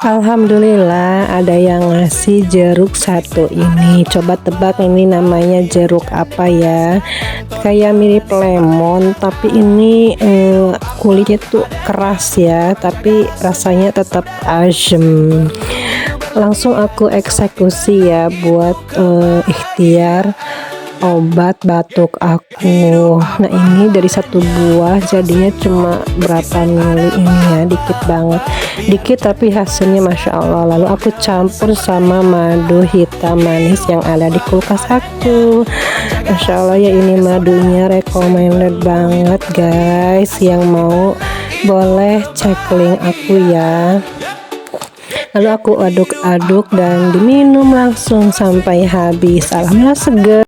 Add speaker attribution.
Speaker 1: Alhamdulillah ada yang ngasih jeruk satu ini. Coba tebak ini namanya jeruk apa ya? Kayak mirip lemon tapi ini kulitnya tuh keras ya, tapi rasanya tetap asem. Langsung aku eksekusi ya buat ikhtiar obat batuk aku. Nah ini dari satu buah jadinya cuma berapa mili ini ya, dikit banget, dikit tapi hasilnya masya Allah. Lalu aku campur sama madu hitam manis yang ada di kulkas aku. Masya Allah ya, ini madunya recommended banget guys. Yang mau boleh cek link aku ya. Lalu aku aduk-aduk dan diminum langsung sampai habis. Alhamdulillah seger.